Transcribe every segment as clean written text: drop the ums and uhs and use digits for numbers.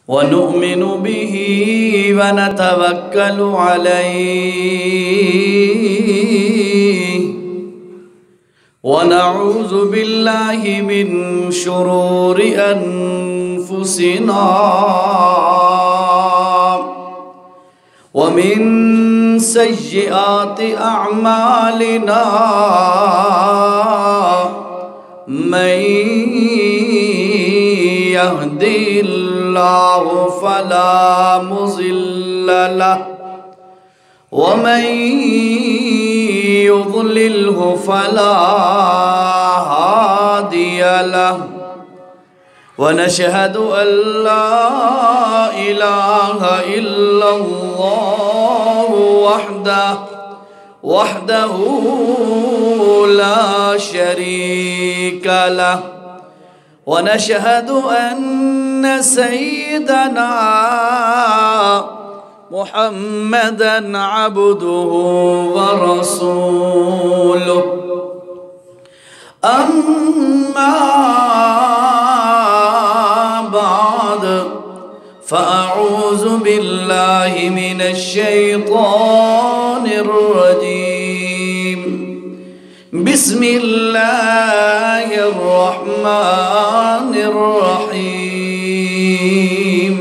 وَنُؤْمِنُ بِهِ وَنَتَوَكَّلُ عَلَيْهِ وَنَعُوذُ بِاللَّهِ مِن شُرُورِ أَنفُسِنَا وَمِن سَيِّئَاتِ أَعْمَالِنَا مَن يَهْدِهِ اللَّهُ فَلَا مُضِلَّ لَهُ وَمَن يُضْلِلْهُ فَلَا هَادِيَ لَهُ وَنَشْهَدُ أَن لَّا إِلَٰهَ إِلَّا اللَّهُ وحده لا شريك له ونشهد أن سيدنا محمدًا عبده ورسوله أما بعد فأعوذ بالله من الشيطان الرجيم بسم الله الرحمن الرحيم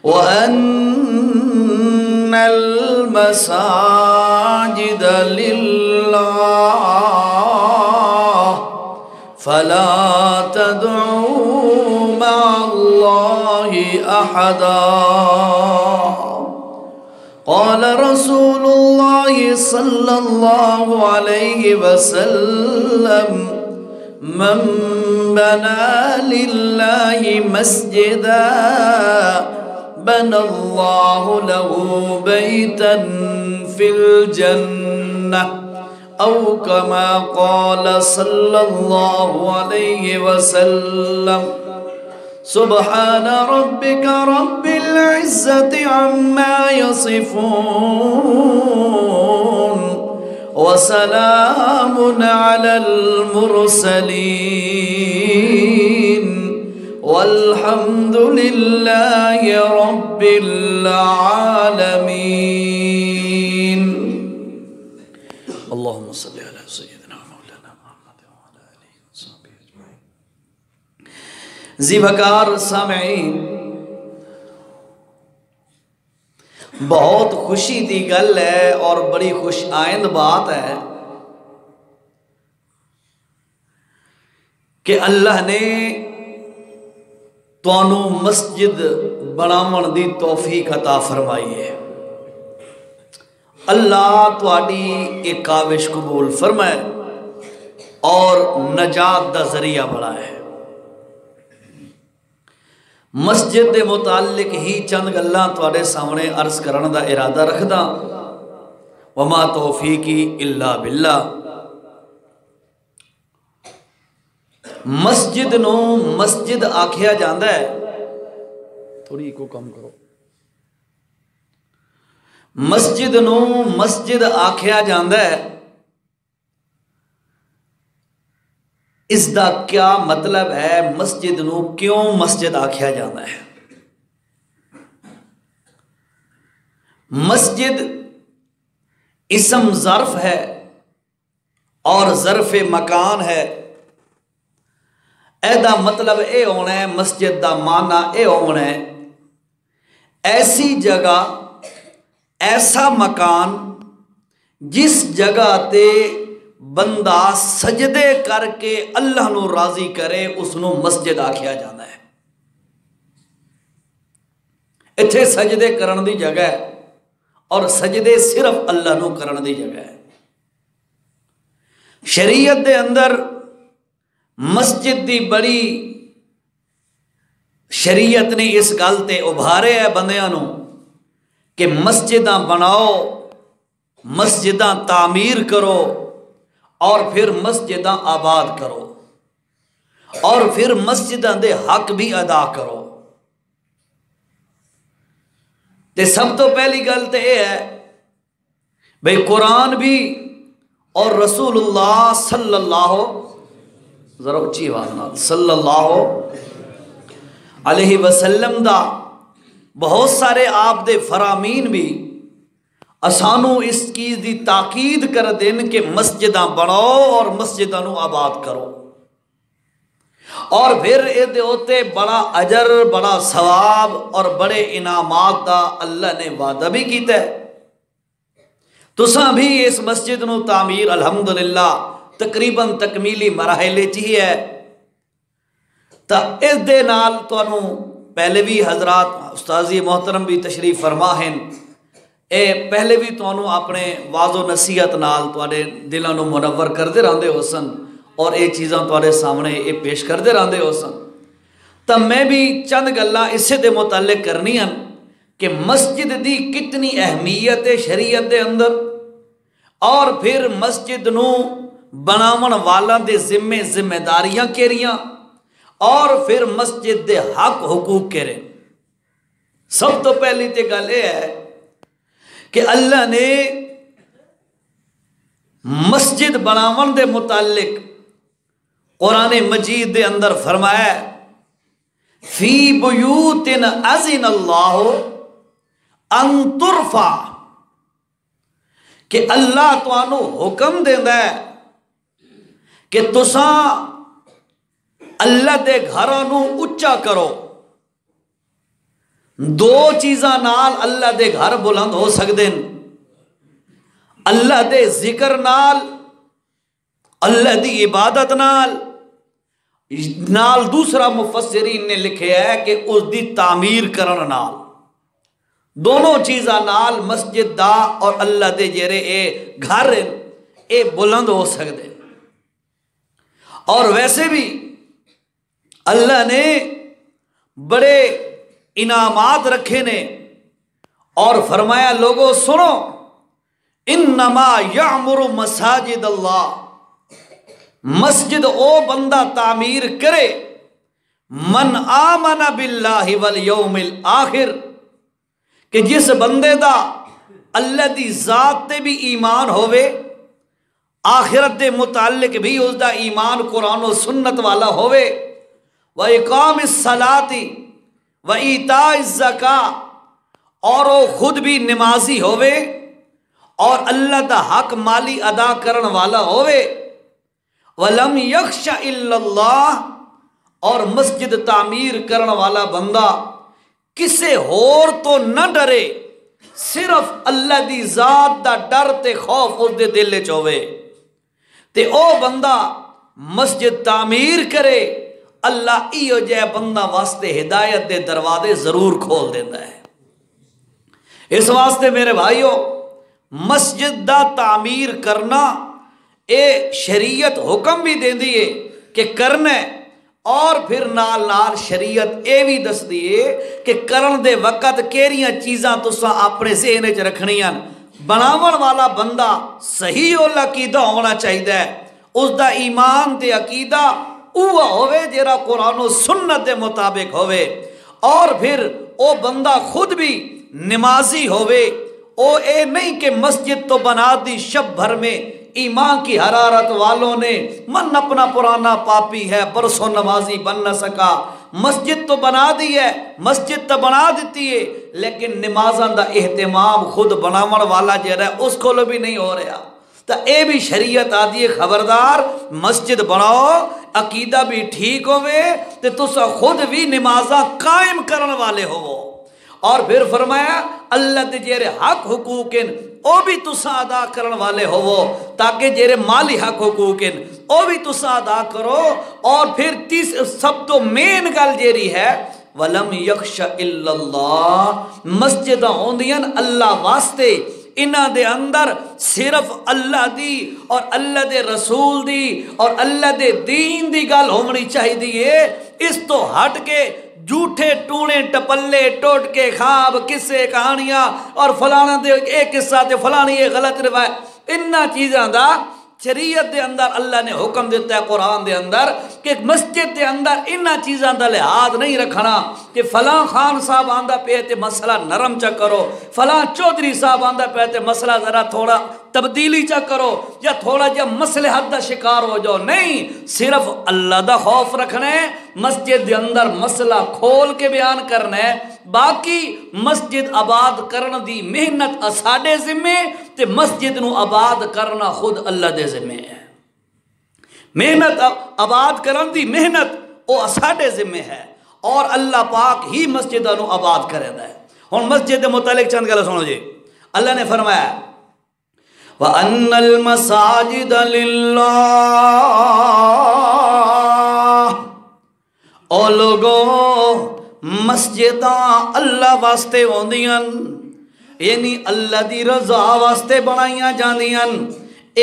وأن المساجد لله فلا تدعوا مع الله أحدا قال رسول الله صلى الله عليه وسلم من بنى لله مسجدا بنى الله له بيتا في الجنة أو كما قال صلى الله عليه وسلم سبحان ربك رب العزة عما يصفون وسلام على المرسلين والحمد لله رب العالمين اللهم صل على سيدنا مولانا محمد وعلى آله وصحبه أجمعين زیوکار سامعین بہت خوشی دی گل ہے اور بڑی خوش آئند بات ہے کہ اللہ نے تانوں مسجد بناون دی توفیق عطا فرمائی ہے اللہ تواڈی ایک کاوش قبول فرمائے اور نجات دا ذریعہ بنائے مسجد دے متعلق ہی چند گلاں تواڈے سامنے عرض کرن دا ارادہ رکھدا وما توفیقی الا باللہ مسجد نو مسجد آکھیا جاندا ہے تھوڑی کو کم کرو مسجد نو مسجد آکھیا جاندا ہے اس دا کیا مطلب ہے مسجد نو کیوں مسجد آکھیا جاندا ہے مسجد اسم ظرف ہے اور ظرف مکان ہے اے دا مطلب اے ہونا ہے مسجد دا معنی اے ہونا ہے ایسی جگہ ایسا مکان جس جگہ تے بندہ سجدے کر کے اللہ نو راضی کرے اس نو مسجد آکھیا جانا ہے اتھے سجدے کرن دی جگہ ہے اور سجدے صرف اللہ نو کرن دی جگہ ہے شریعت دے اندر مسجد دی بڑی شریعت نے اس گل تے ابھارے ہے بندیاں نو کہ مسجداں بناؤ مسجداں تعمیر کرو اور پھر مسجداں آباد کرو اور پھر مسجداں دے حق بھی ادا کرو تے سب تو پہلی گل تے یہ ہے بھئی قرآن بھی اور رسول اللہ صلی اللہ ذرا اچھی آواز نال صلی اللہ علیہ وسلم دا بہت سارے آپ دے فرامین بھی اسانو اس چیز دی تاکید کر دین کہ مسجداں بناؤ اور مسجداں نو آباد کرو، اور پھر یہ ہوتے بڑا اجر، بڑا ثواب اور بڑے انعامات دا اللہ نے وعدہ بھی کیتا ہے۔ تساں بھی اس مسجد نو تعمیر الحمدللہ تقریباً تکمیلی مراحل چی ہے، تا اس دے نال تانوں پہلے بھی حضرات استاذی محترم بھی تشریف فرما ہیں، اے پہلے بھی تانوں اپنے واعظ و نصیحت نال تواڈے دلاں نو منور کردے رہندے ہو سن اور یہ چیزاں تواڈے سامنے یہ پیش کردے رہندے ہو سن۔ تا میں بھی چند گلاں اسے دے متعلق کرنی ہیں کہ مسجد دی کتنی اہمیت ہے شریعت دے اندر، اور پھر مسجد نو بناون والا دے ذمہ داریاں کیریاں، اور پھر مسجد دے حق حقوق کیرے۔ سب تو پہلی تے گل یہ ہے کہ اللہ نے مسجد بناون دے متعلق قرآن مجید دے اندر فرمایا فی بیوت اذن اللہ ان ترفع، کہ اللہ تانوں حکم دیندا ہے کہ تساں اللہ دے گھراں نو اچا کرو۔ دو چیزاں نال اللہ دے گھر بلند ہو سکدے ہیں، اللہ دے ذکر نال، اللہ دی عبادت نال دوسرا مفسرین نے لکھیا ہے کہ اس دی تعمیر کرن نال، دونوں چیزاں نال مسجد دا اور اللہ دے جڑے اے گھر اے بلند ہو سکدے۔ اور ویسے بھی اللہ نے بڑے انعامات رکھے نے، اور فرمایا لوگوں سنو انما یعمر مساجد اللہ، مسجد او بندہ تعمیر کرے من آمن باللہ والیوم الآخر، کہ جس بندے دا اللہ دی ذات تے بھی ایمان ہوئے، آخرت دے متعلق بھی اس دا ایمان قرآن و سنت والا ہوئے، وَإِقَامِ الصَّلَاةِ وَإِيتَاءِ الزَّكَاةِ، اور وہ خود بھی نمازی ہوئے اور اللہ دا حق مالی ادا کرن والا ہوئے، وَلَمْ يَخْشَ إِلَّا اللَّهِ، اور مسجد تعمیر کرن والا بندہ کسے ہور تو نہ ڈرے، صرف اللہ دی ذات دا ڈر تے خوف اس دے دل وچ ہوے، تے او بندہ مسجد تعمیر کرے، اللہ ایو جے بندہ واسطے ہدایت دے دروازے ضرور کھول دیندا ہے۔ اس واسطے میرے بھائیو مسجد دا تعمیر کرنا اے شریعت حکم بھی دیندی ہے کہ کرنا ہے، اور پھر نال نال شریعت اے بھی دس دیے کہ کرن دے وقت کیریاں چیزاں تساں اپنے ذہن وچ رکھنیاں۔ بناون والا بندہ صحیح والا عقیدہ ہونا چاہیے، اس دا ایمان تے عقیدہ اوہ ہوئے جیرا قرآن و سنت دے مطابق ہوئے، اور پھر او بندہ خود بھی نمازی ہوئے، او اے نہیں کہ مسجد تو بنا دی شب بھر میں ایمان کی حرارت والوں نے من اپنا پرانا پاپی ہے برسوں نمازی بن نہ سکا، مسجد تو بنا دی ہے، مسجد تو بنا دیتی ہے، لیکن نمازاں دا اہتمام خود بناون والا جڑا ہے اس کو بھی نہیں ہو رہا۔ تو اے بھی شریعت آدھی ہے خبردار مسجد بناؤ، عقیدہ بھی ٹھیک ہوئے تے تسا خود بھی نمازاں قائم کرن والے ہو، اور پھر فرمایا اللہ تے جیرے حق حقوق ہیں او بھی تسا ادا کرن والے ہو، تاکہ جیرے مالی حق حقوق ہیں او بھی تسا ادا کرو، اور پھر سب تو مین گل جیری ہے وَلَمْ يَخْشَ إِلَّا اللَّهِ، مسجداں ہوندیاں اللہ واسطے، انہاں دے اندر صرف اللہ دی اور اللہ دے رسول دی اور اللہ دے دین دی گل ہونی چاہیے، اس تو ہٹ کے جھوٹے ٹونے ٹپلے ٹوٹ کے خواب قصے کہانیاں اور فلانا دے ایک قصہ تے فلانی یہ غلط روایت، انہاں چیزاں دا شریعت دے اندر اللہ نے حکم دیتا ہے قرآن دے اندر کہ مسجد دے اندر انہاں چیزاں دا لحاظ نہیں رکھنا کہ فلاں خان صاحب آندہ پہ تے مسئلہ نرم چا کرو، فلاں چودھری صاحب آندہ پہ تے مسئلہ ذرا تھوڑا تبدیلی چا کرو یا تھوڑا جا مصلحت دا شکار ہو جاؤ. نہیں، صرف اللہ دا خوف رکھنا ہے، مسجد دے اندر مسئلہ کھول کے بیان کرنا ہے. باقی مسجد آباد کرن دی محنت اساڈے ذمے تے مسجد نو آباد کرنا خود اللہ دے ذمے ہے. محنت آباد کرن دی محنت او اساڈے ذمے ہے اور اللہ پاک ہی مسجداں نو آباد کرے دا ہے. ہن مسجد دے متعلق چند گلاں سنو جی. اللہ نے فرمایا وَأَنَّ الْمَسَاجِدَ لِلَّهِ، او لوگوں مسجداں اللہ واسطے ہوندیاں، یعنی اللہ دی رضا واسطے بنائیاں جاندیاں.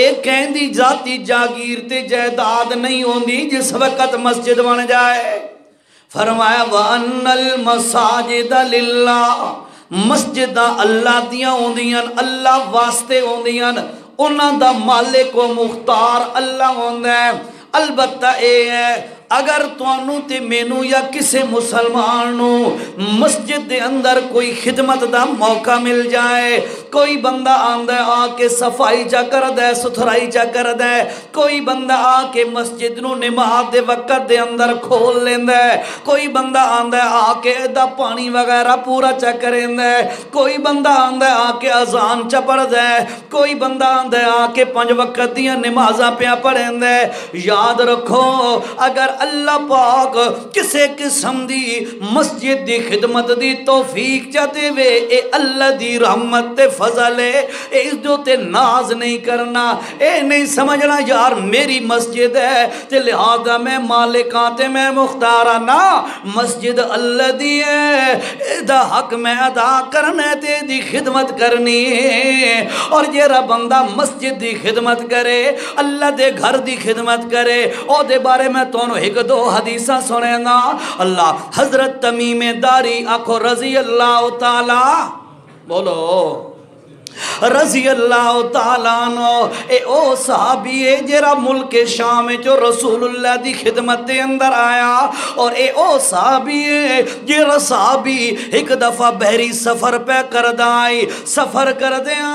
ایک کہندی ذاتی جاگیر تے جائیداد نہیں ہوندی جس وقت مسجد بن جائے. فرمایا وَأَنَّ الْمَسَاجِدَ لِلَّهِ، مسجداں اللہ دیاں ہوندیاں، اللہ واسطے ہوندیاں، انہاں دا مالک و مختار اللہ ہوندا ہے. البتہ اے ہے اگر توانو تے مینو یا کسے مسلمان نو مسجد دے اندر کوئی خدمت دا موقع مل جائے، کوئی بندہ آندہ آ کے صفائی چا کر دے، ستھرائی چا کر دے، کوئی بندہ آ کے مسجد نو نماز دے وقت دے اندر کھول لیندے، کوئی بندہ آندہ آ کے دا پانی وغیرہ پورا چا کریں دے، کوئی بندہ آندہ آ کے اذان چا پڑھ دے، کوئی بندہ آندہ آ کے 5 وقت دیا نمازاں پہ پڑھیں دے. یاد رکھو اگر اللہ پاک کسے قسم دی مسجد دی خدمت دی توفیق چاہتے وے، اے اللہ دی رحمت تے فضل ہے، اے اس جو تے ناز نہیں کرنا، اے نہیں سمجھنا یار میری مسجد ہے تے لہذا میں مالکاں تے میں مختارا. نا، مسجد اللہ دی ہے، اے دا حق میں ادا کرنا تے دی خدمت کرنی ہے. اور جیرا بندہ مسجد دی خدمت کرے، اللہ دے گھر دی خدمت کرے، او دے بارے میں تونوں ایک دو حدیثہ سنے نا. اللہ حضرت تمیم داری آکھو رضی اللہ تعالی، بولو رضی اللہ تعالیٰ عنہ، اے او صحابی ہے جرا ملک شام جو رسول اللہ دی خدمت دے اندر آیا، اور اے او صحابی ہے جرا صحابی ایک دفعہ بحری سفر پہ کردائی، سفر کردیاں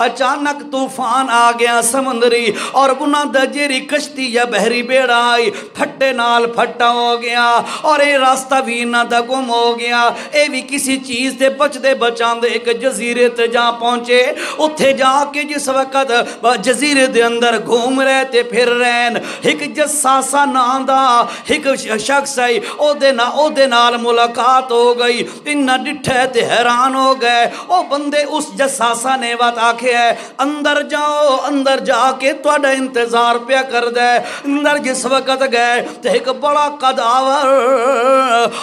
اچانک طوفان آ گیا سمندری، اور بنا دجیری کشتی یا بحری بیڑا آئی، پھٹے نال پھٹا ہو گیا، اور اے راستہ بھی نہ دا گم ہو گیا. اے بھی کسی چیز دے بچ دے بچان دے ایک جزیرے تے جا پہنچے. اتھے جا کے جس وقت جزیرے دے اندر گھوم رہے تے پھر رہن، ایک جساسا ناندہ ایک شخص ہے، او دے نال ملاقات ہو گئی. انہا ڈٹھے تے حیران ہو گئے. او بندے اس جساسا نے بات آکھے ہے اندر جاؤ، اندر جا کے توڑا انتظار پیا کر دے. اندر جس وقت گئے تے ایک بڑا قداور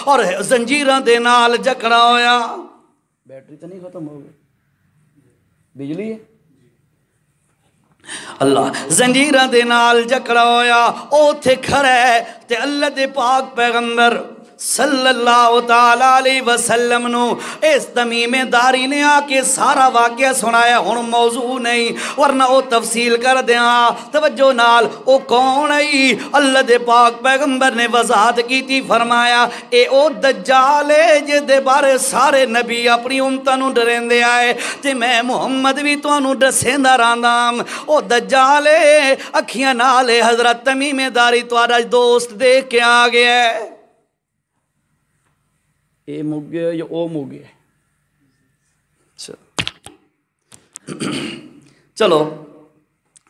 اور زنجیرہ دے نال جکڑا ہویا. بیٹری تو نہیں ختم ہو گئی، بجلی ہے. اللہ زنجیرہ دے نال جکڑا ہویا. او تھے کھڑے تے اللہ دے پاک پیغمبر صلی اللہ تعالیٰ علیہ وسلم نو اس تمیم داری نے آکے سارا واقعہ سنایا. ہن موضوع نہیں ورنہ او تفصیل کر دیاں. توجہ نال او کون ہے؟ اللہ دے پاک پیغمبر نے وضاحت کی تھی، فرمایا اے او دجال ہے جے دے بارے سارے نبی اپنی امتاں نو ڈرین دے آئے تے میں محمد بھی تانوں دسیندا راندام. او دجال ہے، اکھیاں نال حضرت تمیم داری تہاڈا دوست دیکھ کے آ گیا ہے. اے مک گیا یا او مک گیا؟ چلو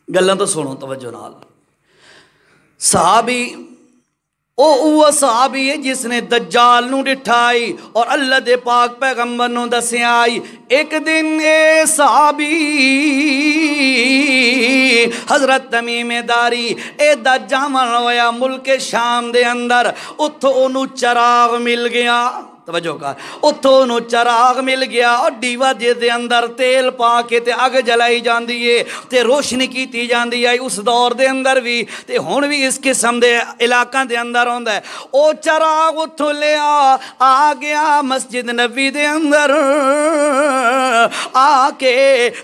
گلاں تو سنو توجہ نال. صحابی او صحابی ہے جس نے دجال نو ڈٹھائی اور اللہ دے پاک پیغمبر نو دسیا آئی. ایک دن اے صحابی حضرت تمیم داری اے دا جامن ہویا ملک شام دے اندر، اتھو انو چراغ مل گیا. توجہ کر اتھوں نو چراغ مل گیا اور دیوا جے دے اندر تیل پا کے تے اگ جلائی جاندی ہے تے روشنی کیتی جاندی ہے اس دور دے اندر بھی تے ہن بھی اس قسم دے علاقاں دے اندر ہوندا ہے او چراغ اتھوں لیا آ گیا مسجد نبی دے اندر آ کے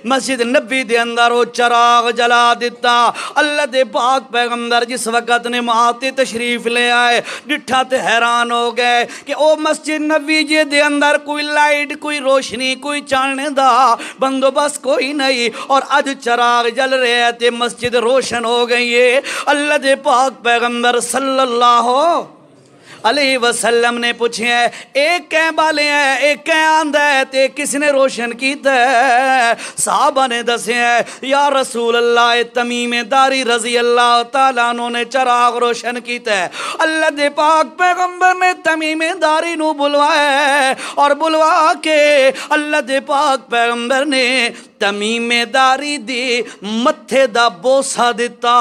مسجد نبی دے اندر او چراغ جلا دیتا اللہ دے پاک پیغمبر جس وقت نماز تے تشریف لے آئے ڈٹھا تے حیران ہو گئے کہ او مسجد نبی جے دے اندر کوئی لائٹ کوئی روشنی کوئی چانے دا بندوبست کوئی نہیں اور اج چراغ جل رہے ہیں تے مسجد روشن ہو گئی ہے اللہ دے پاک پیغمبر صلی اللہ علیہ وسلم نے پوچھے ہیں ایک کہیں بالے ہیں ایک کہیں آندہ ہے تے کس نے روشن کیتا ہے صحابہ نے دسے ہیں یا رسول اللہ تمیم داری رضی اللہ تعالیٰ عنہ نے چراغ روشن کیتا ہے اللہ دے پاک پیغمبر نے تمیم داری نو بلوایا اور بلوا کے اللہ دے پاک پیغمبر نے تمیم داری دی متھے دا بوسا دیتا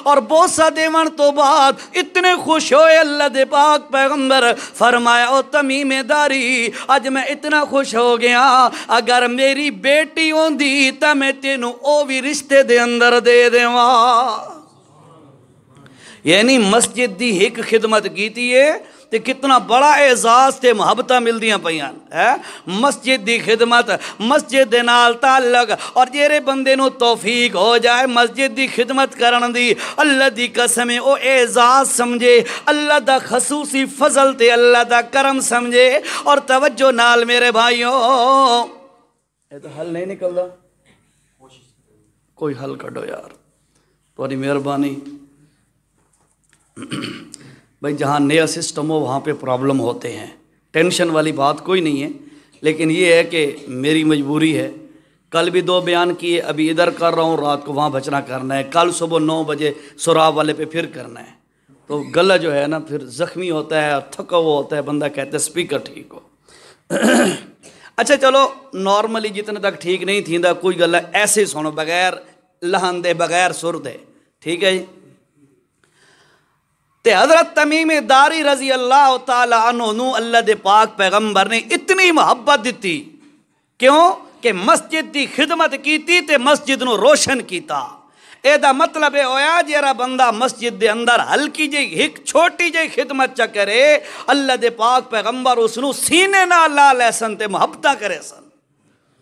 اور بوسا دیون تو بعد اتنے خوش ہوئے اللہ دے پاک پیغمبر فرمایا او تمیم داری آج میں اتنا خوش ہو گیا اگر میری بیٹی ہوندی تا میں تینوں او بھی رشتے دے اندر دے دیواں یعنی مسجد دی ایک خدمت کیتی ہے تے کتنا بڑا اعزاز تے محبتہ مل دیاں پیان مسجد دی خدمت مسجد دے نال تعلق اور جیرے بندے نو توفیق ہو جائے مسجد دی خدمت کرن دی اللہ دی قسم او اعزاز سمجھے اللہ دا خصوصی فضل تے اللہ دا کرم سمجھے اور توجہ نال میرے بھائیوں اے تو حل نہیں نکل دا کوئی حل کڈو یار تمہاری مہربانی بھائی جہاں نیا سسٹم ہو وہاں پہ پرابلم ہوتے ہیں ٹینشن والی بات کوئی نہیں ہے لیکن یہ ہے کہ میری مجبوری ہے کل بھی 2 بیان کیے ابھی ادھر کر رہا ہوں رات کو وہاں بچنا کرنا ہے کل صبح 9 بجے سراب والے پہ پھر کرنا ہے تو گلا جو ہے نا پھر زخمی ہوتا ہے تھکا ہوا ہوتا ہے بندہ کہتا ہے سپیکر ٹھیک ہو اچھا چلو نارملی جتنے تک ٹھیک نہیں تھی کوئی گلا ایسے سنو بغیر لہن دے بغیر سر دے ٹھیک ہے جی تے حضرت تمیم داری رضی اللہ تعالیٰ عنہ نو اللہ دے پاک پیغمبر نے اتنی محبت دیتی کیوں کہ مسجد دی خدمت کیتی تے مسجد نو روشن کیتا اے دا مطلب ہے ہویا جیرا بندہ مسجد دے اندر ہلکی جی ایک چھوٹی جی خدمت چا کرے اللہ دے پاک پیغمبر اس نو سینے نہ لا لے سن تے محبتہ کرے سن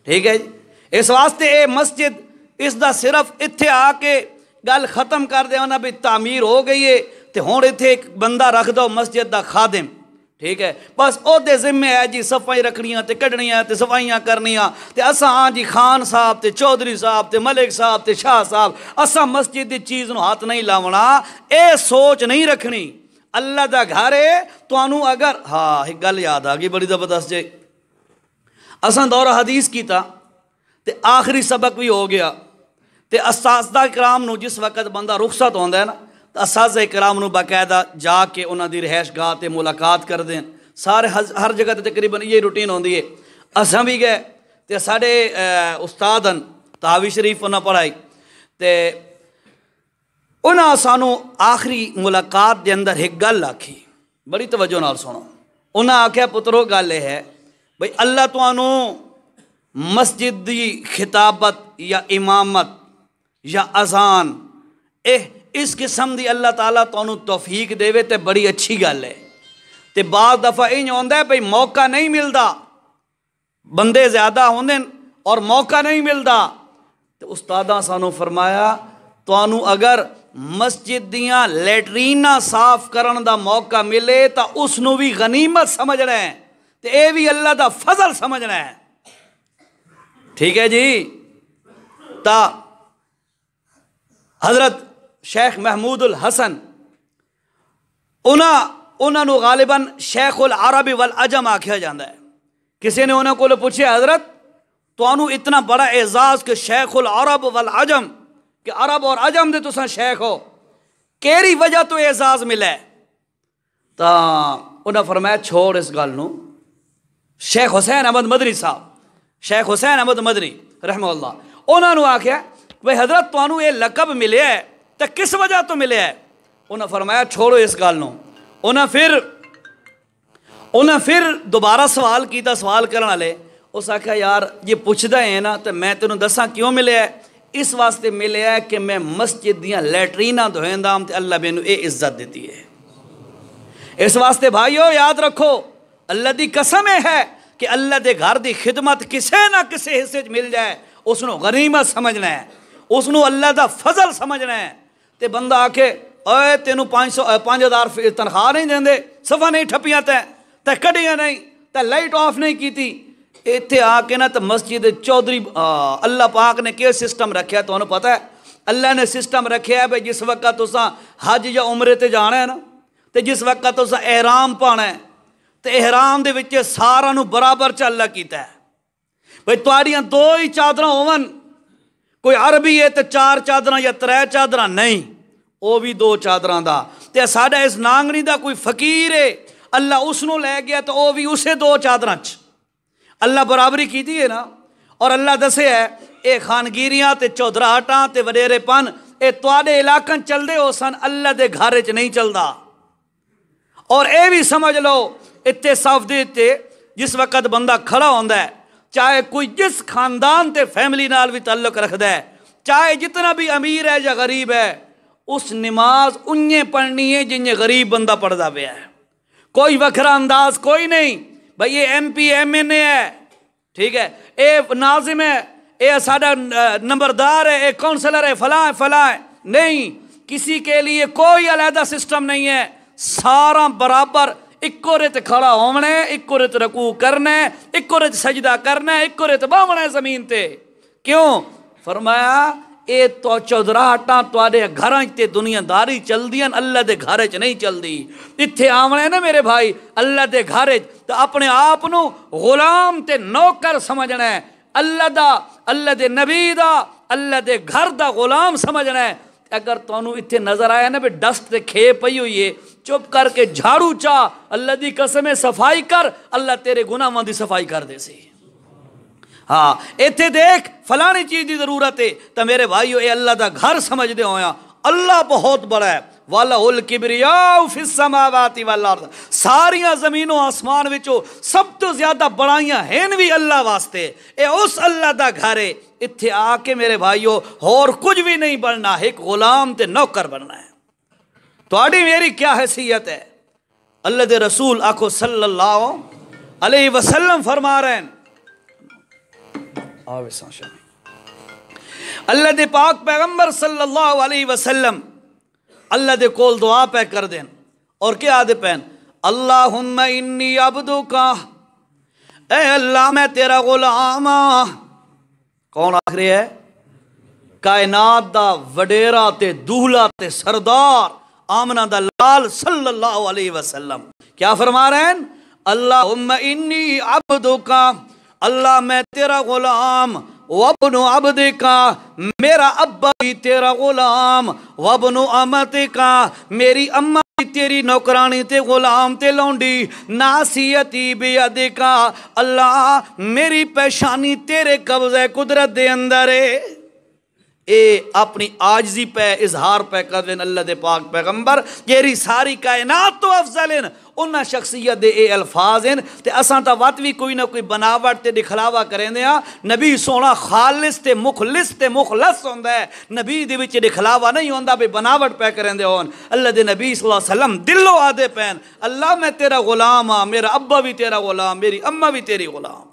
ٹھیک ہے جی اس واسطے اے مسجد اس دا صرف اتھے آ کے گل ختم کر دے ہونا بھی تعمیر ہو گئی ہے تے ہون اتھے ایک بندہ رکھ دو مسجد دا خادم ٹھیک ہے بس او دے ذمہ ہے جی صفائی رکھنیاں تے کڈنیاں تے صفائیاں کرنیاں تے اساں ہاں جی خان صاحب تے چودھری صاحب تے ملک صاحب تے شاہ صاحب اساں مسجد دی چیز نو ہاتھ نہیں لاونا اے سوچ نہیں رکھنی اللہ دا گھر ہے توانو اگر ہاں ایک گل یاد آ گئی بڑی زبردست جی اساں دورہ حدیث کیتا تے آخری سبق بھی ہو گیا تے اساتذہ کرام نو جس وقت بندہ رخصت ہوندا ہے نا اساتذہ کرام نو باقاعدہ جا کے انہاں دی رہائش گاہ تے ملاقات کر دیں سارے ہر جگہ تے تقریباً یہ روٹین ہوندی ہے اساں بھی گئے تے ساڈے استادن تحاوی شریف انہاں پڑھائی تے انہاں سانو آخری ملاقات دے اندر ایک گل آکھی بڑی توجہ نال سنو انہاں آکھیا پترو گل ہے بھئی اللہ تانوں مسجد دی خطابت یا امامت یا اذان اس قسم دی اللہ تعالیٰ تانوں توفیق دے تے بڑی اچھی گل ہے تے بعض دفعہ انج ہوندا ہے بھئی موقع نہیں ملدا بندے زیادہ ہوندے اور موقع نہیں ملدا تے استاداں سانوں فرمایا تانوں اگر مسجد دیاں لیٹریناں صاف کرن دا موقع ملے تا اس نو بھی غنیمت سمجھنا ہے تے اے بھی اللہ دا فضل سمجھنا ہے ٹھیک ہے جی تا حضرت شیخ محمود الحسن انہاں نو غالباً شیخ العرب والعجم آکھیا جاندہ ہے کسی نے انہاں کو پوچھے حضرت توانوں اتنا بڑا اعزاز کہ شیخ العرب والعجم کہ عرب اور عجم دے تساں شیخ ہو کیری وجہ تو اعزاز ملا ہے تا انہاں فرمایا چھوڑ اس گل نو شیخ حسین احمد مدنی صاحب شیخ حسین احمد مدنی رحمہ اللہ انہاں نو آکھیا بھئی حضرت توانوں یہ لقب ملے ہے تو کس وجہ تو ملے ہے انہاں فرمایا چھوڑو اس گل نو انہاں پھر انہیں پھر دوبارہ سوال کیتا، سوال کرنے والے اس آکھا یار یہ پوچھدا ہے نا تو میں تینوں دساں کیوں ملیا ہے؟ اس واسطے ملیا ہے کہ میں مسجد دیاں لیٹریناں دھویندا تے اللہ مینوں اے عزت دیتی ہے۔ اس واسطے بھائیو یاد رکھو، اللہ دی قسم ہے کہ اللہ دے گھر دی خدمت کسے نہ کسے حصے مل جائے اس نو غنیمت سمجھنا ہے، اس نو اللہ دا فضل سمجھنا ہے۔ تے بندہ آکے اے تینوں 5,000 تنخواہ نہیں دیندے، صفحہ نہیں ٹھپیاں تے کڈیاں نہیں تے لائٹ آف نہیں کیتی، ایتھے آ کے نا تو مسجد چودھری اللہ پاک نے کیا سسٹم رکھیا تو انہوں پتہ ہے؟ اللہ نے سسٹم رکھیا ہے بھئی جس وقت تساں حج یا عمرے تے جانا ہے نا تے جس وقت تساں احرام پانا ہے تے احرام دے وچ سارا نو برابر چ اللہ کیتا ہے بھئی تواڈیاں 2 ہی چادراں ہون، کوئی عربی ہے تے 4 چادراں یا 3 چادراں نہیں، او بھی 2 چادراں دا تے ساڈا اس نانگنی دا کوئی فقیر ہے اللہ اس نو لے گیا تو او بھی اسے 2 چادراں چ اللہ برابری کی دی ہے نا۔ اور اللہ دسے ہے اے خانگیریاں تے چودراہٹاں تے وڈیرے پن اے تواڈے علاقن چل دے ہو سن، اللہ دے گھر وچ نہیں چلدا۔ اور اے بھی سمجھ لو اتنے صف دے تے جس وقت بندہ کھڑا ہوندا ہے، چاہے کوئی جس خاندان تے فیملی نال بھی تعلق رکھدا ہے، چاہے جتنا بھی امیر ہے یا غریب ہے، اس نماز انہیں پڑھنی ہے جنہیں غریب بندہ پڑھدا پیا ہے، کوئی وکھرا انداز کوئی نہیں بھئی یہ ایم پی ایم این اے ہے، ٹھیک ہے، اے ناظم ہے، اے ساڈا نمبردار ہے، اے کونسلر ہے، فلاں ہے فلاں ہے، نہیں، کسی کے لیے کوئی علیحدہ سسٹم نہیں ہے، سارا برابر ایکو رت کھڑا ہونا ہے، ایکو رت رکوع کرنا ہے، ایکو رت سجدہ کرنا ہے، ایکو رت باونا ہے زمین تے۔ کیوں؟ فرمایا اے تو چودراہٹاں تواڈے گھراں تے دنیا داری چل دیاں، اللہ دے گھر وچ نہیں چل دی۔ اتھے آونا ہے نا میرے بھائی اللہ دے گھر وچ تے اپنے آپ نو غلام تے نوکر سمجھنا ہے، اللہ دا، اللہ دے نبی دا، اللہ دے گھر دا غلام سمجھنا ہے۔ اگر تانوں اتھے نظر آیا نا بھی ڈسٹ تے کھے پئی ہوئی ہے، چپ کر کے جھاڑو چا، اللہ دی قسم ہے صفائی کر، اللہ تیرے گناہاں دی صفائی کر دے سی۔ ہاں ایتھے دیکھ فلانی چیز دی ضرورت ہے تو میرے بھائیو اے اللہ دا گھر سمجھ دے ہویا، اللہ بہت بڑا ہے، وَلَهُ الْكِبْرِيَاءُ فِي السَّمَاوَاتِ وَالْأَرْضِ، ساریاں زمین و آسمان وچوں سب تو زیادہ بڑائیاں ہیں بھی اللہ واسطے، اے اس اللہ دا گھر ہے۔ اتھے آ کے میرے بھائیو اور کچھ بھی نہیں بننا، ایک غلام تے نوکر بننا ہے۔ تواڈی میری کیا حیثیت ہے؟ اللہ دے رسول آکھو صلی اللہ علیہ وسلم فرما رہے ہیں، اللہ دے پاک پیغمبر صلی اللہ علیہ وسلم اللہ دے کول دعا پہ کر دیں اور کیا آدھے پہن، اللہم انی عبدکا، اے اللہ میں تیرا غلام ہاں۔ کون آخری ہے؟ کائنات دا وڈیرا تے دوہلا تے سردار آمنہ دا لال صلی اللہ علیہ وسلم کیا فرما رہے ہیں؟ اللہم انی عبدکا، اللہ میں تیرا غلام، وابن عبدکا، میرا ابا بھی تیرا غلام، وابن امتکا، میری اماں بھی تیری نوکرانی تے غلام تے لونڈی، ناسیتی بیدکا، اللہ میری پیشانی تیرے قبضہ قدرت دے اندر ہے۔ اے اپنی عاجزی پہ اظہار پہ کر دیں اللہ دے پاک پیغمبر، یہ ساری کائنات تو افضل ہیں انہاں شخصیت دے اے الفاظ ہیں تے اساں تا وقت بھی کوئی نہ کوئی بناوٹ تے دکھلاوا کریں دے ہاں۔ نبی سونا خالص تے مخلص تے مخلص ہوندا ہے، نبی دے وچ دکھلاوا نہیں ہوندا بے بناوٹ پہ کریں دے ہون۔ اللہ دے نبی صلی اللہ علیہ وسلم دلو آدھے پین، اللہ میں تیرا غلام ہاں، میرا ابا بھی تیرا غلام، میری اماں بھی تیری غلام۔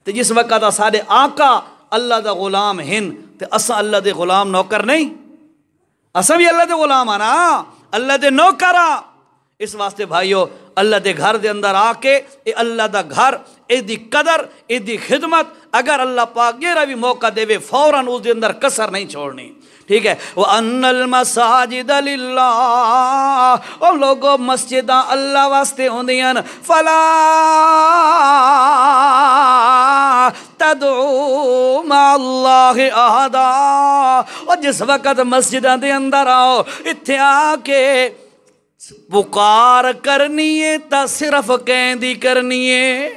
تے جس وقت سارے آقا اللہ دا غلام ہن تے اساں اللہ دے غلام نوکر نہیں، اساں بھی اللہ دے غلام آنا، اللہ دے نوکر آ۔ اس واسطے بھائیو اللہ دے گھر دے اندر آ کے اے اللہ دا گھر، اے دی قدر، اے دی خدمت اگر اللہ پاک یہ بھی موقع دے وے فوراً اس دے اندر کسر نہیں چھوڑنی، ٹھیک ہے۔ وَأَنَّ الْمَسَاجِدَ لِلَّهِ، اور لوگوں مسجداں اللہ واسطے ہوندیاں، فَلَا تَدْعُوا مَعَ اللَّهِ أَحَدًا، اور جس وقت مسجداں دے اندر آؤ اتھے آ کے پکار کرنی ہے تا صرف کہندی کرنی ہے،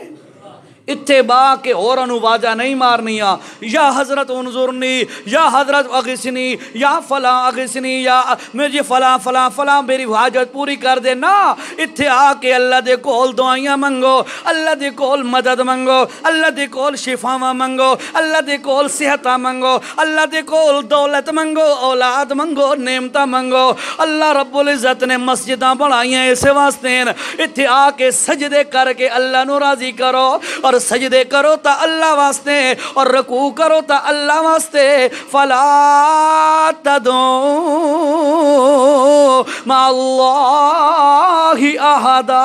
اتھے با کے اورانو واجہ نہیں مارنیا یا حضرت انظرنی یا حضرت اغسنی یا فلاں اغسنی یا مجھے فلاں فلاں فلاں میری حاجت پوری کر دے نا اتھے آ کے اللہ دے کول دعائیاں منگو اللہ دے کول مدد منگو اللہ دے کول شفاواں منگو اللہ دے کول صحتاں منگو اللہ دے کول دولت منگو اولاد منگو نعمتاں منگو اللہ رب العزت نے مسجداں بنائیاں اسے واسطے اتھے آ کے سجدے کر کے اللہ نو راضی کرو اور سجدے کرو تا اللہ واسطے اور رکوع کرو تا اللہ واسطے فلا تدعو مع اللہ احدا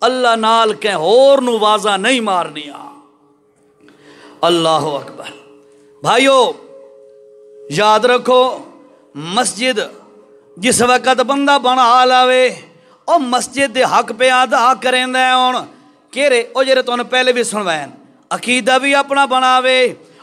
اللہ نال کے اور نو واضح نہیں مارنیا اللہ اکبر بھائیو یاد رکھو مسجد جس وقت بندہ بنا لاوے اور مسجد دے حق پہ ادا کریں دے ہون کیرے او جرے تو انہوں پہلے بھی سنوائن عقیدہ بھی اپنا بناوے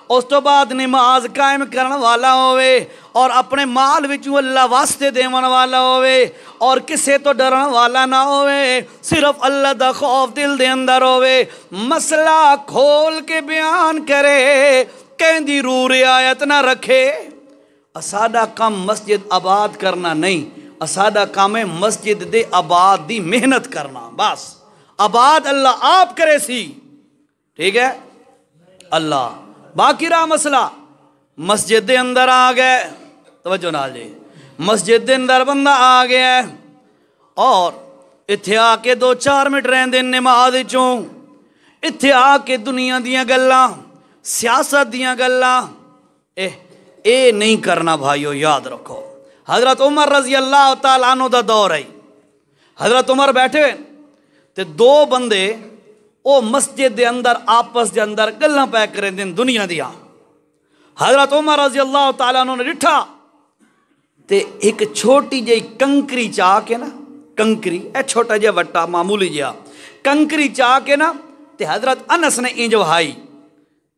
اس تو بعد نماز قائم کرنے والا ہوئے اور اپنے مال وچوں اللہ واسطے دیون والا ہوئے اور کسے تو ڈرن والا نہ ہوئے صرف اللہ دا خوف دل دے اندر ہوئے مسئلہ کھول کے بیان کرے کہیں دی روح رعایت نہ رکھے اسادہ کم مسجد آباد کرنا نہیں اسادہ کام مسجد دے آباد دی محنت کرنا بس آباد اللہ آپ کرے سی ٹھیک ہے اللہ باقی رہا مسئلہ مسجد دے اندر آ گئے توجہ نال جی مسجد دے اندر بندہ آ گیا اور اتھے آ کے 2-4 منٹ رہن دے نماز چوں اتھے آ کے دنیا دیاں گلاں سیاست دیاں گلاں اے نہیں کرنا بھائیو یاد رکھو حضرت عمر رضی اللہ تعالیٰ عنہ دا دور ہے حضرت عمر بیٹھے تے 2 بندے او مسجد دے اندر آپس دے اندر گلاں پہ کریں دن دنیا دیا حضرت عمر رضی اللہ تعالیٰ عنہ نے ڈٹھا تے ایک چھوٹی جی کنکری چاہ کے نا کنکری اے چھوٹا جی وٹا معمولی جیا کنکری چاہ کے نا تے حضرت انس نے انج وہائی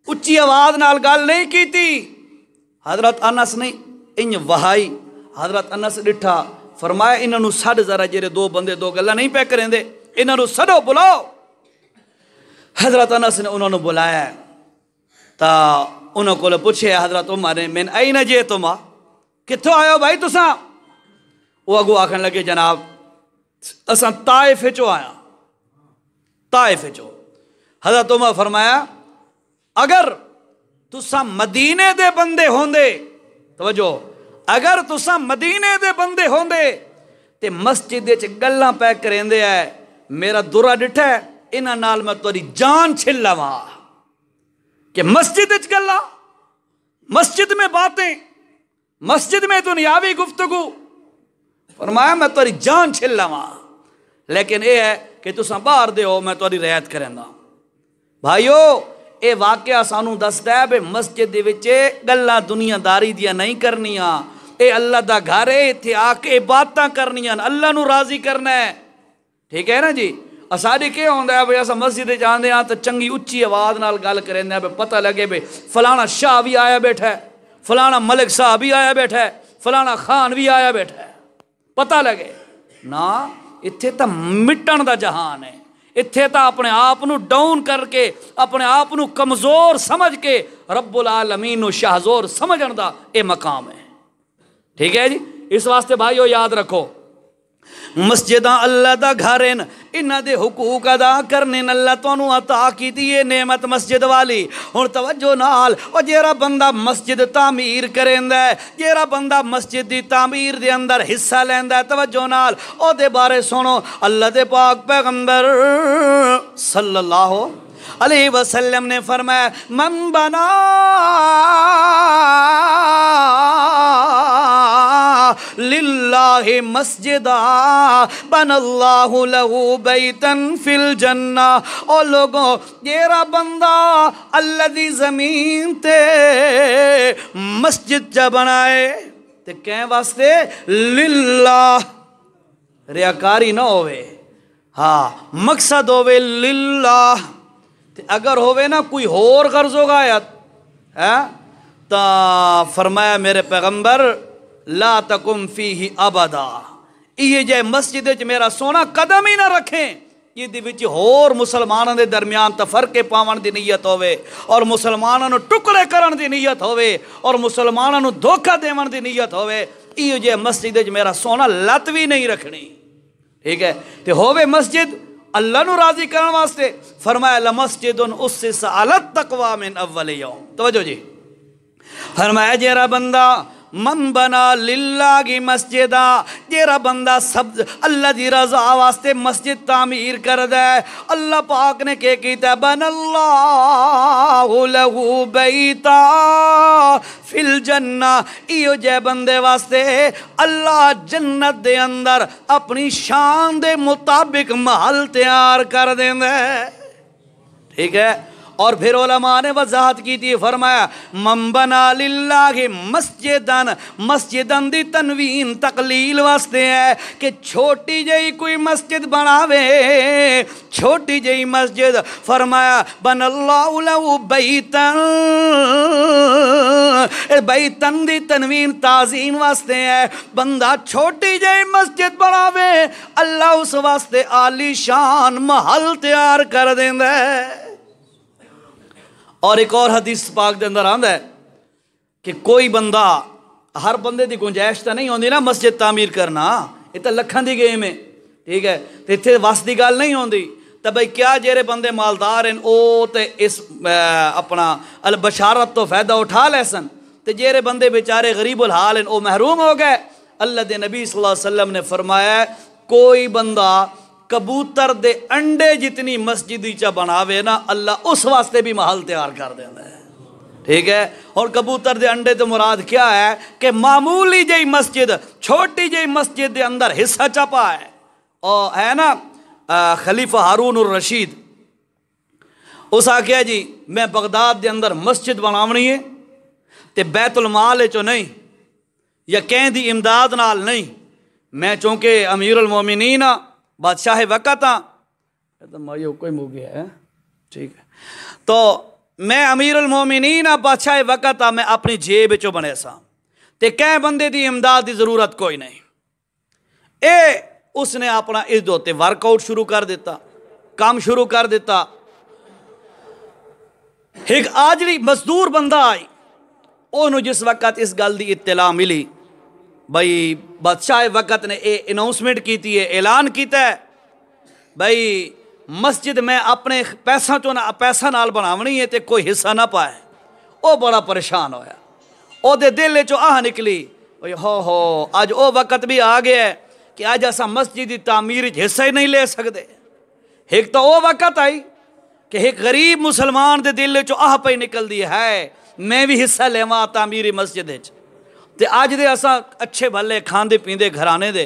اچھی آواز نال گل نہیں کی تھی حضرت انس نے انج وہائی حضرت انس ڈٹھا فرمایا انہوں نے سڈ ذرا جیرے 2 بندے 2 گلا نہیں پہ کریں دے انہوں نے سڈو بلاؤ حضرت انس نے انہوں نے بلایا تا انہوں کو پوچھے حضرت عمر نے من این جئتما کتھوں آئے ہو بھائی تساں وہ اگو آکھن لگے جناب اساں طائف چو آیا طائف چو حضرت عمر فرمایا اگر تساں مدینے دے بندے ہوندے توجہ اگر تساں مدینے دے بندے ہوندے تے مسجد دے گلاں پہ کریندے ہے میرا دورہ ڈٹھا ہے انہاں نال میں تیری جان چھل لواں کہ مسجد وچ گلاں مسجد میں باتیں مسجد میں دنیاوی گفتگو فرمایا میں تیری جان چھل لواں لیکن اے ہے کہ تساں باہر دے ہو میں تیری رعایت کریندا بھائیو اے واقعہ سانو دسدا ہے بے مسجد دے وچ گلاں دنیا داری دیاں نہیں کرنیاں اے اللہ دا گھر ہے ایتھے آ کے باتاں کرنیاں اللہ نو راضی کرنا ہے ٹھیک ہے نا جی اساڈے کے ہوندا ہے بھئی اساں مسجد وچ آندے ہاں تے چنگی اچھی آواز نال گل کریندے ہاں بے پتہ لگے بے فلانا شاہ بھی آیا بیٹھا ہے فلانا ملک صاحب بھی آیا بیٹھا ہے فلانا خان بھی آیا بیٹھا ہے پتہ لگے نا اتھے تا مٹن دا جہان ہے اتھے تا اپنے آپ نو ڈاؤن کر کے اپنے آپ نو کمزور سمجھ کے رب العالمین نو شاہزور سمجھن دا اے مقام ہے ٹھیک ہے جی اس واسطے بھائیو یاد رکھو مسجداں اللہ دا گھر ہیں انہاں دے حقوق ادا کرنے اللہ تانوں عطا کی دیے نعمت مسجد والی ہن توجہ نال او جیڑا بندہ مسجد تعمیر کریندا ہے جیڑا بندہ مسجد دی تعمیر دے اندر حصہ لیندا ہے توجہ نال او دے بارے سنو اللہ دے پاک پیغمبر صلی اللہ علیہ وسلم نے فرمایا من بنا للہ مسجدہ بن اللہ لہو بیتن فی الجنہ اور لوگوں جیرا بندہ اللہ دی زمین تے مسجد جا بنائے تے کہیں واسطے للہ ریاکاری نہ ہوئے ہاں مقصد ہوئے للہ اگر ہوئے نا کوئی اور غرض ہوگا آیت تا فرمایا میرے پیغمبر لا تکم فیہ ابدا یہ جائے مسجد میرا سونا قدم ہی نہ رکھیں جہدے وچ ہور مسلماناں دے درمیان تفرقے پاون دی نیت ہوے اور مسلماناں نو ٹکڑے کرن دی نیت ہوے اور مسلماناں نو دھوکا دیون دی نیت ہوے، ایو جے مسجد وچ میرا سونا لت بھی نہیں رکھنی، ٹھیک ہے، تے ہوے مسجد اللہ نو راضی کرن واسطے، فرمایا لمسجد اسس علی التقوی من اول یوم، توجہ جی، فرمایا جیرا بندہ من بنا للہ مسجدہ، جیرا بندہ سب اللہ دی رضا واسطے مسجد تعمیر کر دے، اللہ پاک نے کہ کیتا بن اللہ لہو بیتا فی الجنہ، ایو جے بندے واسطے اللہ جنت دے اندر اپنی شان دے مطابق محل تیار کر دیں دے، ٹھیک ہے۔ اور پھر علماء نے وضاحت کی تھی، فرمایا من بنا للہ مسجدن، مسجدن دی تنوین تقلیل واسطے ہے کہ چھوٹی جئی کوئی مسجد بناوے، چھوٹی جئی مسجد، فرمایا بن اللہ لہو بیتن، بیتن دی تنوین تعظیم واسطے ہے، بندہ چھوٹی جئی مسجد بناوے اللہ اس واسطے عالی شان محل تیار کر دیندا ہے۔ اور ایک اور حدیث پاک دے اندر آندا ہے کہ کوئی بندہ، ہر بندے دی گنجائش تا نہیں ہوندی نا مسجد تعمیر کرنا، یہ تو لکھاں دی گیم ہے، ٹھیک ہے، تے اتھے وس دی گل نہیں ہوندی، تے بھئی کیا جیرے بندے مالدار ہیں او تے اس اپنا البشارت تو فائدہ اٹھا لے سن، تے جیرے بندے بیچارے غریب الحال ہیں او محروم ہو گئے۔ اللہ دے نبی صلی اللہ علیہ وسلم نے فرمایا کوئی بندہ کبوتر دے انڈے جتنی مسجدی چا بناوے نا اللہ اس واسطے بھی محل تیار کر دینا ہے، ٹھیک ہے۔ اور کبوتر دے انڈے تو مراد کیا ہے کہ معمولی جئی مسجد، چھوٹی جئی مسجد دے اندر حصہ چپا ہے، اور ہے نا خلیفہ ہارون الرشید، اس آکھیا جی میں بغداد دے اندر مسجد بناونی ہے تے بیت المال چو نہیں یا کہیں دی امداد نال نہیں، میں چونکہ امیر المومنین بادشاہ وقت ہاں، کوئی مو گیا ہے، ٹھیک ہے، تو میں امیر المومنین بادشاہ وقت ہاں، میں اپنی جیب چو بنے سا تے کہیں بندے دی امداد دی ضرورت کوئی نہیں، اس نے اپنا اس دوتے ورک آؤٹ شروع کر دیتا، کام شروع کر دیتا۔ ایک آجڑی مزدور بندہ آئی، انہوں جس وقت اس گل دی اطلاع ملی بھئی بادشاہ وقت نے اناؤنسمنٹ کیتی ہے، اعلان کیتا ہے بھئی مسجد میں اپنے پیسہ نال بناونی ہے تے کوئی حصہ نہ پائے، او بڑا پریشان ہویا، او دے دل چو آہ نکلی بھئی ہو آج او وقت بھی آ گیا ہے کہ آج ایسا مسجد دی تعمیر حصہ ہی نہیں لے سکتے۔ ایک تو او وقت آئی کہ ایک غریب مسلمان دے دل چو آہ پہ نکل دی ہے میں بھی حصہ لیواں تعمیری مسجد ہے، تے آج دے اساں اچھے بھلے کھاندے پیندے گھرانے دے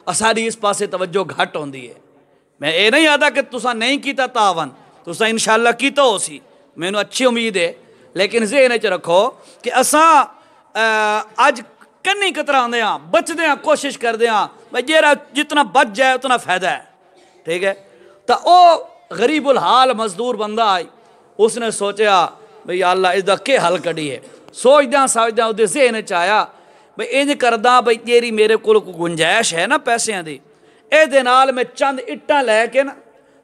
اساری اس پاسے توجہ گھٹ ہوندی ہے۔ میں اے نہیں آتا کہ تساں نہیں کیتا تعاون، تساں انشاءاللہ کیتا ہو سی، میں نو اچھی امید ہے، لیکن ذہن چ رکھو کہ اساں آج کنی کترا آندے ہاں، بچدے ہاں، کوشش کردے ہاں بھئی جیرا جتنا بچ جائے اتنا فائدہ ہے، ٹھیک ہے۔ تو او غریب الحال مزدور بندہ آئی، اس نے سوچیا بھئی اللہ اس دا کے حل کڑی ہے، سوچدیاں وہ ذہن چایا بھئی انج کرداں بھئی تیری میرے کول گنجائش ہے نا پیسیاں دی، اے دے نال میں چند اٹاں لے کے نا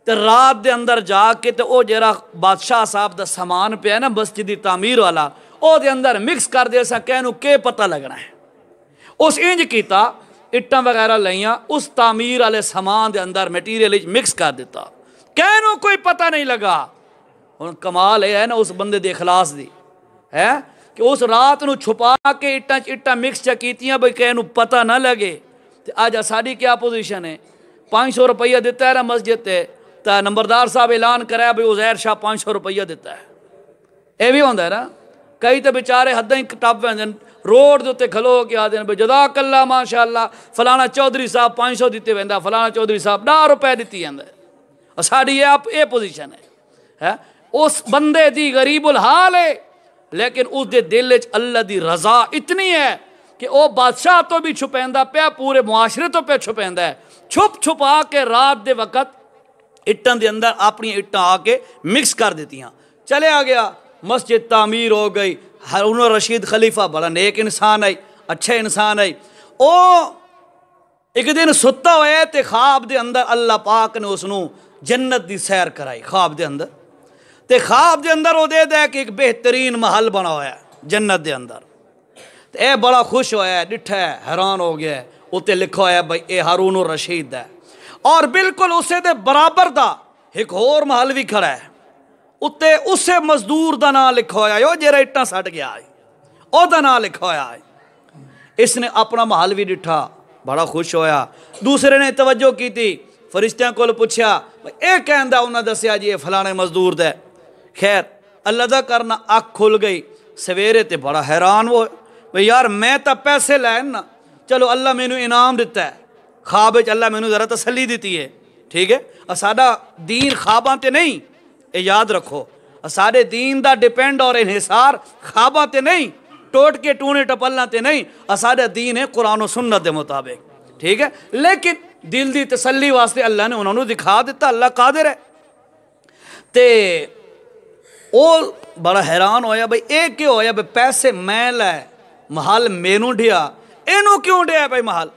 تے رات دے اندر جا کے تے او جیرا بادشاہ صاحب دا سامان پیا نا مسجد دی تعمیر والا او دے اندر مکس کر دے سا کہنو کے پتہ لگنا ہے۔ اس انج کیتا، اٹاں وغیرہ لائیاں، اس تعمیر والے سامان دے اندر میٹیریل مکس کر دیتا، کہنو کوئی پتہ نہیں لگا۔ اور کمال ہے نا اس بندے دے اخلاص دی ہے کہ اس رات نو چھپا کے اٹاں مکس چا کیتیاں بھئی کہنو پتہ نہ لگے۔ آج ساڑی کیا پوزیشن ہے، 500 روپیہ دیتا ہے نا مسجد تے، تا نمبردار صاحب اعلان کریا بھئی عزیر شاہ 500 روپیہ دیتا ہے، اے بھی ہوندہ ہے نا۔ کئی تو بیچارے حدیں ٹپ ویندن، روڈ دے تے کھلو کے آدھے بھئی جزاک اللہ ماشاءاللہ فلانا چودھری صاحب 500 دیتے ویندا، فلانا چودھری صاحب 10 روپے دیتی ویندا، اور ساڑی یہ پوزیشن ہے۔ اس بندے دی غریب الحال ہے لیکن اس دے دل وچ اللہ دی رضا اتنی ہے کہ وہ بادشاہ تو بھی چھپیندا پیا، پورے معاشرے تو پہ چھپیندا ہے، چھپ چھپا کے رات دے وقت اٹاں دے اندر اپنی اٹاں آ کے مکس کر دیتی ہیں، چلے آ گیا، مسجد تعمیر ہو گئی۔ ہارون الرشید خلیفہ بڑا نیک انسان ہے، اچھے انسان ہے، او ایک دن ستا ہوئے تے خواب دے اندر اللہ پاک نے اس نو جنت دی سیر کرائی خواب دے اندر، تے خواب دے اندر وہ دے کہ ایک بہترین محل بنا ہوا ہے جنت دے اندر، تے اے بڑا خوش ہوا ہے، ڈٹھا ہے، حیران ہو گیا ہے، اتنے لکھا ہوا ہے بھائی اے ہارون الرشید ہے، اور بالکل اسے دے برابر دا ایک اور محل بھی کھڑا ہے، اتنے اسے مزدور دا نام لکھا ہوا ہے، جو جیرا اٹھا سٹ گیا ہے او دا نام لکھا ہوا ہے۔ اس نے اپنا محل بھی ڈٹھا، بڑا خوش ہویا، دوسرے نے توجہ کی تھی، فرشتیاں کو پوچھا اے کہندا، انہاں دسیا جی یہ فلانے مزدور دے، خیر اللہ دا کرنا اکھ کھل گئی، سویرے تے بڑا حیران وہ بھئی یار میں تا پیسے لین نا، چلو اللہ میں نو انعام دیتا ہے، خواب وچ اللہ میں نو ذرا تسلی دیتی ہے، ٹھیک ہے، ساڈا دین خواباں تے نہیں، اے یاد رکھو، ساڈے دین دا ڈیپینڈ اور انحصار خواباں تے نہیں، ٹوٹ کے ٹونے ٹپلنا تے نہیں، ساڈا دین ہے قرآن و سنت دے مطابق، ٹھیک ہے، لیکن دل دی تسلی واسطے اللہ نے انہوں نے دکھا دیتا، اللہ قادر ہے۔ تے او بڑا حیران ہویا بھئی اے کیوں ہویا بھئی پیسے میں لائے محل مینوں ڈھیا، اینوں کیوں ڈھیا بھئی محل؟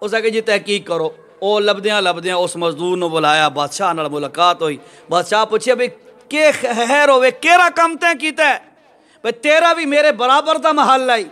اس کہ جی تحقیق کرو، او لبدیاں اس مزدور نو بلایا، بادشاہ نال ملاقات ہوئی، بادشاہ پوچھیا بھئی کہ خیر ہوئے کیرا کم تے کیتا ہے بھئی تیرا بھی میرے برابر دا محل لائی؟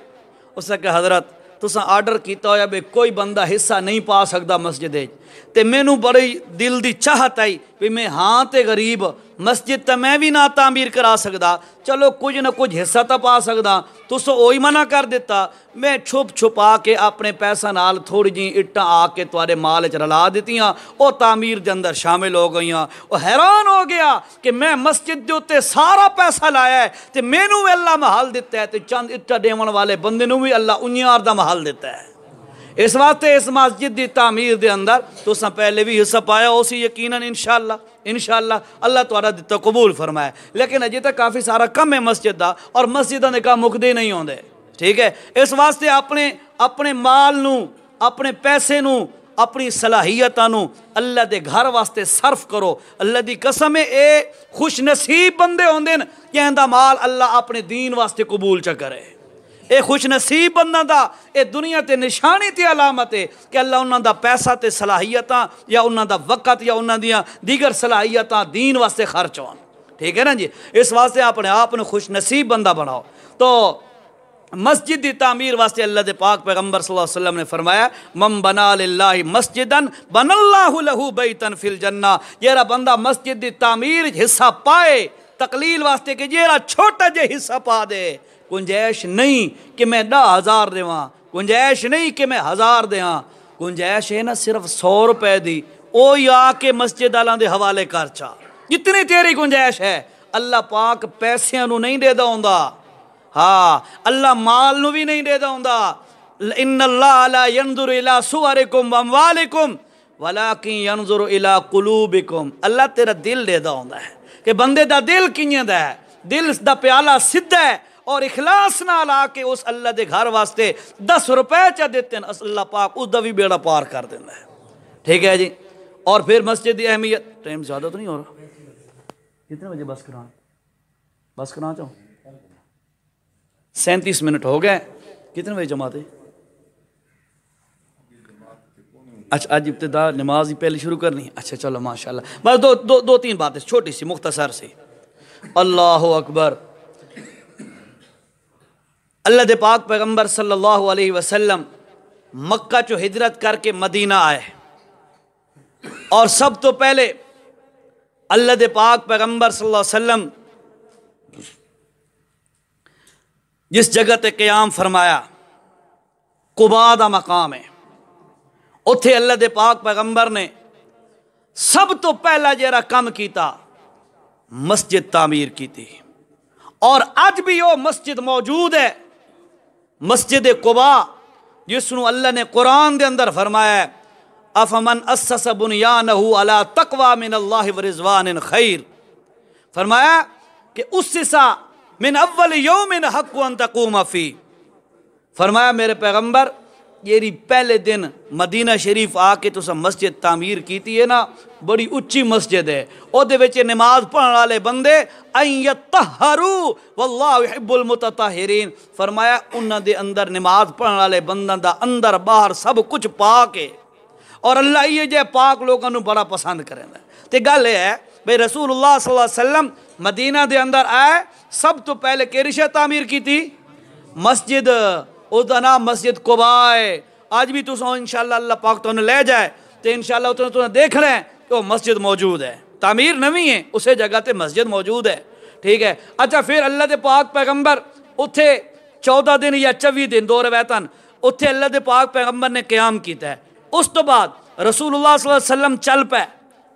اس کہ حضرت تساں آرڈر کیتا ہویا بھئی کوئی بندہ حصہ نہیں پا سکدا مسجد ہے، تے مینوں بڑی دل دی چاہت آئی بھی میں ہاں تے غریب مسجد تے میں بھی نہ تعمیر کرا سکدا، چلو کچھ نہ کچھ حصہ تا پا سکدا، تساں وہی منع کر دیتا، میں چھپ چھپا کے اپنے پیسہ نال تھوڑی جی اٹھاں آ کے تواڈے مال وچ رلا دتیاں، او تعمیر دے اندر شامل ہو گئیاں۔ او حیران ہو گیا کہ میں مسجد دے اوتے سارا پیسہ لایا ہے تے مینوں بھی اللہ محل دیتا ہے، تے چند اٹھا دیون والے بندے نوں بھی اللہ انیار دا محل دیتا ہے۔ اس واسطے اس مسجد دی تعمیر دے اندر تساں پہلے بھی حصہ پایا ہو سی یقیناً انشاءاللہ اللہ تعالیٰ دیتا قبول فرمائے، لیکن اجے تک کافی سارا کم ہے مسجد دا، اور مسجداں دے کام مکدے نہیں ہوندے، ٹھیک ہے، اس واسطے اپنے مال نو، اپنے پیسے نو، اپنی صلاحیتاں نو اللہ دے گھر واسطے صرف کرو۔ اللہ دی قسم ہے اے خوش نصیب بندے ہوندے ن کہ اندا مال اللہ اپنے دین واسطے قبول چا کرے، اے خوش نصیب بندہ دا اے دنیا تے نشانی تے علامت ہے کہ اللہ انہاں دا پیسہ تے صلاحیتاں یا انہاں دا وقت یا انہاں دیاں دیگر صلاحیتاں دین واسطے خرچ ہون، ٹھیک ہے نا جی، اس واسطے اپنے آپ نے خوش نصیب بندہ بناؤ۔ تو مسجد دی تعمیر واسطے اللہ دے پاک پیغمبر صلی اللہ علیہ وسلم نے فرمایا من بنا للہ مسجدن بن اللہ لہو بیتن فی الجنہ، جیرا بندہ مسجد دی تعمیر حصہ پائے، تقلیل واسطے کہ جیرا چھوٹا جے حصہ پا دے، گنجائش نہیں کہ میں 10,000 دیواں، گنجائش نہیں کہ میں 1000 دیاں، گنجائش ہے نا صرف 100 روپے دی، او یا کہ مسجد والاں دے حوالے کر چا، جتنی تیری گنجائش ہے۔ اللہ پاک پیسیاں نو نہیں دے دا ہوندا، ہاں اللہ مال نو بھی نہیں دے دا ہوندا، ان اللہ لا ينظر الى صورکم واموالکم ولکن ينظر الى قلوبکم، اللہ تیرا دل دے دا ہوندا ہے کہ بندے دا دل کینے دا ہے، دل دا پیالہ سدھا ہے، اور اخلاص نال آ کے اس اللہ دے گھر واسطے 10 روپے چا دیتے ہیں، اللہ پاک اس دا بھی بیڑا پار کر دینا ہے، ٹھیک ہے جی۔ اور پھر مسجد دی اہمیت، ٹائم زیادہ تو نہیں ہو رہا، کتنے بجے بس کرانا چاہوں 37 منٹ ہو گئے، کتنے بجے جماعت ہے؟ اچھا آج ابتدا نماز ہی پہلے شروع کرنی ہے، اچھا چلو ماشاءاللہ، بس دو تین باتیں چھوٹی سی مختصر سی۔ اللہ اکبر، اللہ دے پاک پیغمبر صلی اللہ علیہ وسلم مکہ چو ہجرت کر کے مدینہ آئے، اور سب تو پہلے اللہ دے پاک پیغمبر صلی اللہ علیہ وسلم جس جگہ تے قیام فرمایا قباء دا مقام ہے، اتھے اللہ دے پاک پیغمبر نے سب تو پہلا جیرا کم کیتا مسجد تعمیر کی تھی، اور آج بھی وہ مسجد موجود ہے، مسجد قباء، جس نو اللہ نے قرآن دے اندر فرمایا ہے افمن اسس بنیانہ علی تقوی من اللہ ورضوان خیر، فرمایا کہ اسسا من اول یوم حق ان تقوم فی، فرمایا میرے پیغمبر یہ پہلے دن مدینہ شریف آ کے تو مسجد تعمیر کیتی ہے نا، بڑی اچھی مسجد ہے، او دے وچ نماز پڑھن والے بندے ان یطہروا واللہ یحب المتطہرین، فرمایا انہاں دے اندر نماز پڑھن والے بنداں دا اندر باہر سب کچھ پاک ہے، اور اللہ یہ جے پاک لوگوں نو بڑا پسند کریں تے گل یہ ہے بھئی رسول اللہ صلی اللہ علیہ وسلم مدینہ دے اندر آئے سب تو پہلے کیڑی شے تعمیر کی تھی مسجد اس دا نام مسجد قباء ہے آج بھی تو انشاءاللہ اللہ پاک تو لے جائے تو انشاءاللہ تو دیکھ رہے ہیں کہ وہ مسجد موجود ہے تعمیر نویں ہے اسے جگہ تے مسجد موجود ہے ٹھیک ہے اچھا پھر اللہ دے پاک پیغمبر اتھے 14 دن یا 24 دن دو روایتاں اتھے اللہ دے پاک پیغمبر نے قیام کیتا ہے اس تو بعد رسول اللہ صلی اللہ علیہ وسلم چل پہ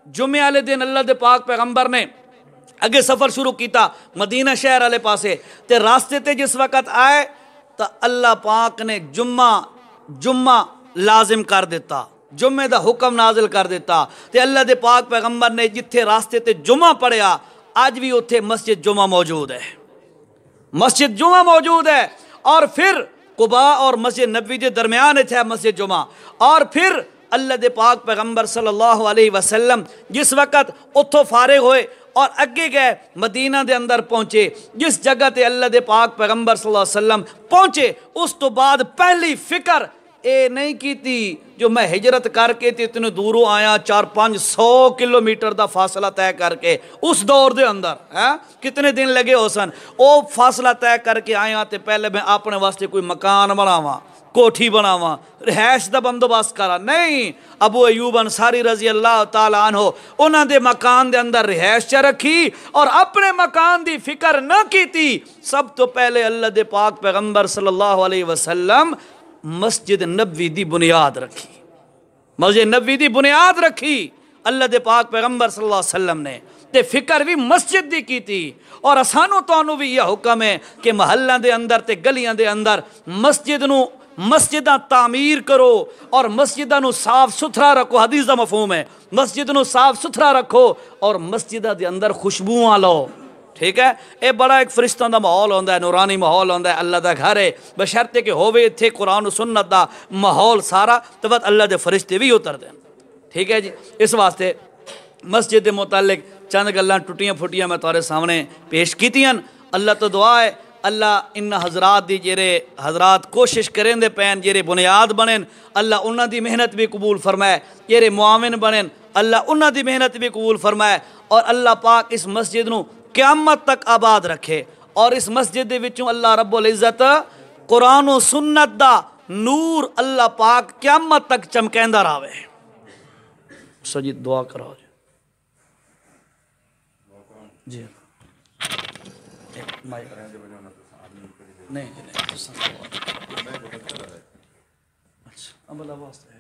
جمعے والے دن اللہ دے پاک پیغمبر نے اگے سفر شروع کیتا مدینہ شہر والے پاسے تے راستے تے جس وقت آئے تو اللہ پاک نے جمعہ لازم کر دیتا جمعے دا حکم نازل کر دیتا تے اللہ دے پاک پیغمبر نے جتھے راستے تے جمعہ پڑھیا آج بھی اتھے مسجد جمعہ موجود ہے مسجد جمعہ موجود ہے اور پھر قباء اور مسجد نبوی کے درمیان ہے مسجد جمعہ اور پھر اللہ دے پاک پیغمبر صلی اللہ علیہ وسلم جس وقت اتھو فارغ ہوئے اور اگے گئے مدینہ دے اندر پہنچے جس جگہ تے اللہ دے پاک پیغمبر صلی اللہ علیہ وسلم پہنچے اس تو بعد پہلی فکر اے نہیں کی تھی جو میں ہجرت کر کے تے اتنے دوروں آیا 400-500 کلومیٹر دا فاصلہ طے کر کے اس دور دے اندر کتنے دن لگے ہو سن او فاصلہ طے کر کے آیا تے پہلے میں اپنے واسطے کوئی مکان بناواں کوٹھی بناواں رہائش دا بندوبست کرا نہیں ابو ایوب انصاری رضی اللہ تعالیٰ عنہ انہاں دے مکان دے اندر رہائش چا رکھی اور اپنے مکان دی فکر نہ کی تھی سب تو پہلے اللہ دے پاک پیغمبر صلی اللہ علیہ وسلم مسجد نبوی دی بنیاد رکھی مسجد نبوی دی بنیاد رکھی اللہ دے پاک پیغمبر صلی اللہ علیہ وسلم نے تے فکر بھی مسجد دی کی تھی اور اسانو تو بھی یہ حکم ہے کہ محلہ دے اندر تے گلیاں دے اندر مسجداں تعمیر کرو اور مسجداں نو صاف ستھرا رکھو حدیث دا مفہوم ہے مسجد نو صاف ستھرا رکھو اور مسجداں دے اندر خوشبوواں لو ٹھیک ہے اے بڑا ایک فرشتوں دا ماحول ہوندا ہے نورانی ماحول ہوندا ہے اللہ دا گھر ہے بشرطے کہ ہووے اتھے قرآن و سنت دا ماحول سارا تو بس اللہ دے فرشتے بھی اتر دیں ٹھیک ہے جی اس واسطے مسجد دے متعلق چند گلاں ٹوٹیاں پھٹیاں میں تارے سامنے پیش کیتیاں اللہ تو دعا ہے اللہ ان حضرات دی جیرے حضرات کوشش کریں دے پین جیرے بنیاد بنیں اللہ انہاں دی محنت بھی قبول فرمائے جیرے معاون بنیں اللہ انہاں دی محنت بھی قبول فرمائے اور اللہ پاک اس مسجد نو قیامت تک آباد رکھے اور اس مسجد دے وچوں اللہ رب العزت قرآن و سنت دا نور اللہ پاک قیامت تک چمکیندہ راوے سجید دعا کرو جی نہیں اچھا اب اللہ واسطے